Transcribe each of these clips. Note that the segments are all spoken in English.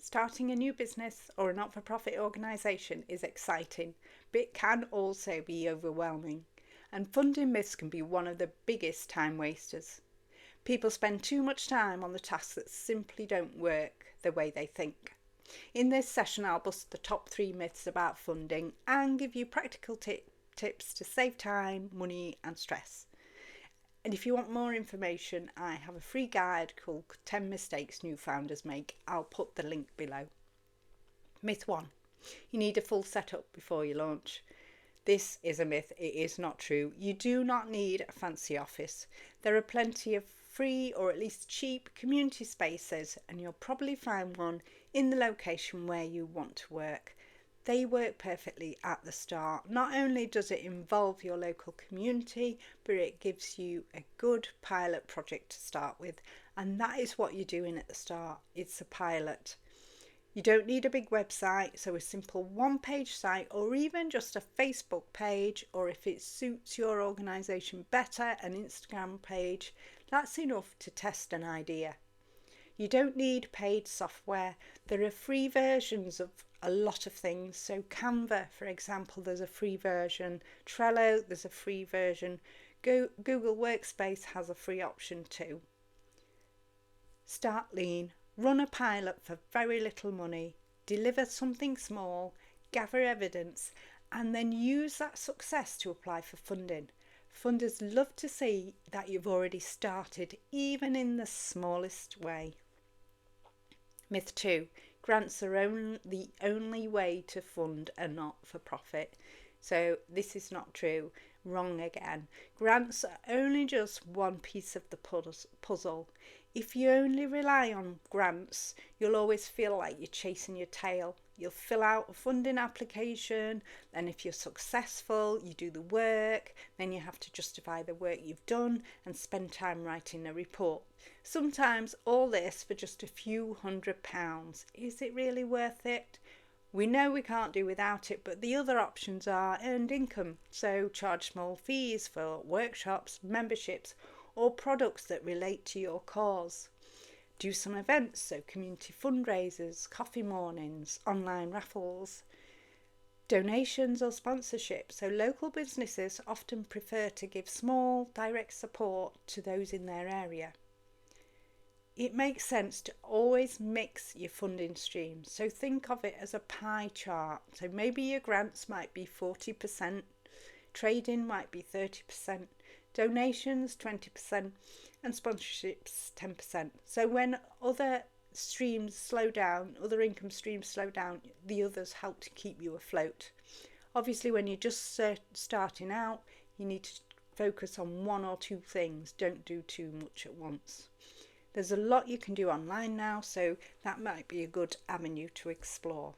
Starting a new business or a not-for-profit organisation is exciting, but it can also be overwhelming. And funding myths can be one of the biggest time wasters. People spend too much time on the tasks that simply don't work the way they think. In this session, I'll bust the top 3 myths about funding and give you practical tips to save time, money, and stress. And if you want more information, I have a free guide called 10 Mistakes New Founders Make. I'll put the link below. Myth 1. You need a full setup before you launch. This is a myth. It is not true. You do not need a fancy office. There are plenty of free or at least cheap community spaces, and you'll probably find one in the location where you want to work. They work perfectly at the start. Not only does it involve your local community, but it gives you a good pilot project to start with. And that is what you're doing at the start. It's a pilot. You don't need a big website, so a simple one-page site or even just a Facebook page, or if it suits your organisation better, an Instagram page, that's enough to test an idea. You don't need paid software. There are free versions of a lot of things. So Canva, for example, there's a free version. Trello, there's a free version. Google Workspace has a free option too. Start lean. Run a pilot for very little money. Deliver something small. Gather evidence. And then use that success to apply for funding. Funders love to see that you've already started, even in the smallest way. Myth 2. Grants are the only way to fund a not-for-profit. So this is not true. Wrong again. Grants are only just one piece of the puzzle. If you only rely on grants, you'll always feel like you're chasing your tail. You'll fill out a funding application, and if you're successful, you do the work, then you have to justify the work you've done and spend time writing a report. Sometimes all this for just a few £100s. Is it really worth it? We know we can't do without it, but the other options are earned income, so charge small fees for workshops, memberships, or products that relate to your cause. Do some events, so community fundraisers, coffee mornings, online raffles, donations or sponsorship. So local businesses often prefer to give small direct support to those in their area. It makes sense to always mix your funding streams. So think of it as a pie chart. So maybe your grants might be 40%, trading might be 30%, donations 20%, and sponsorships 10%. So when other streams slow down, other income streams slow down, the others help to keep you afloat. Obviously, when you're just starting out, you need to focus on one or two things. Don't do too much at once. There's a lot you can do online now, so that might be a good avenue to explore.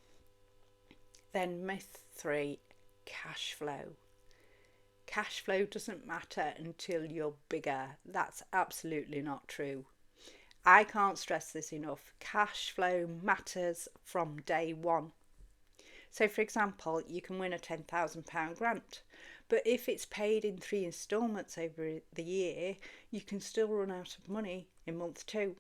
Then myth 3, cash flow. Cash flow doesn't matter until you're bigger. That's absolutely not true. I can't stress this enough. Cash flow matters from day one. So for example, you can win a £10,000 grant, but if it's paid in 3 instalments over the year, you can still run out of money in month 2.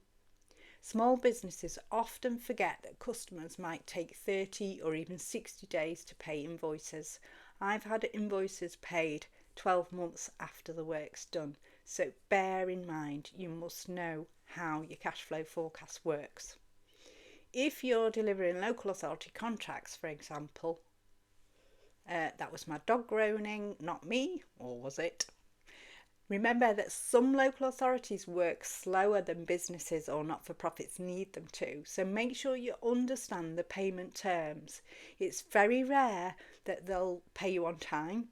Small businesses often forget that customers might take 30 or even 60 days to pay invoices. I've had invoices paid 12 months after the work's done. So bear in mind, you must know how your cash flow forecast works. If you're delivering local authority contracts, for example, that was my dog groaning, not me, or was it? Remember that some local authorities work slower than businesses or not-for-profits need them to, so make sure you understand the payment terms. It's very rare that they'll pay you on time,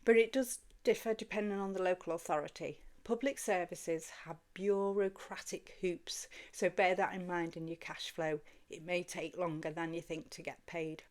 but it does differ depending on the local authority. Public services have bureaucratic hoops, so bear that in mind in your cash flow. It may take longer than you think to get paid.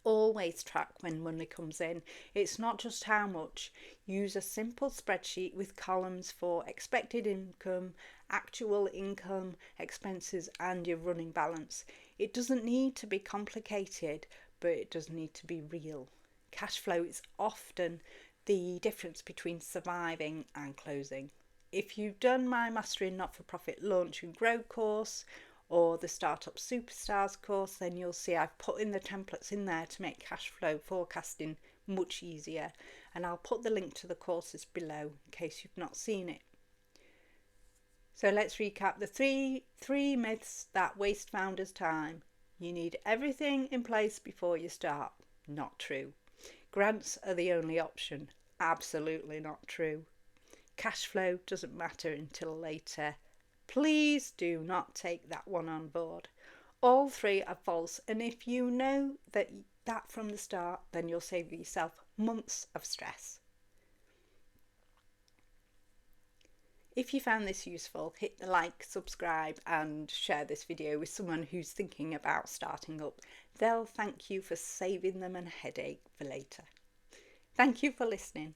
Always track when money comes in. It's not just how much. Use a simple spreadsheet with columns for expected income, actual income, expenses, and your running balance. It doesn't need to be complicated, but it does need to be real. Cash flow is often the difference between surviving and closing. If you've done my Mastering Not-for-Profit Launch and Grow course, or the Startup Superstars course, then you'll see I've put in the templates in there to make cash flow forecasting much easier, and I'll put the link to the courses below in case you've not seen it. So let's recap the three myths that waste founders' time. You need everything in place before you start. Not true. Grants are the only option. Absolutely not true. Cash flow doesn't matter until later. Please do not take that one on board. All three are false, and if you know that from the start, then you'll save yourself months of stress. If you found this useful, hit the like, subscribe and share this video with someone who's thinking about starting up. They'll thank you for saving them a headache for later. Thank you for listening.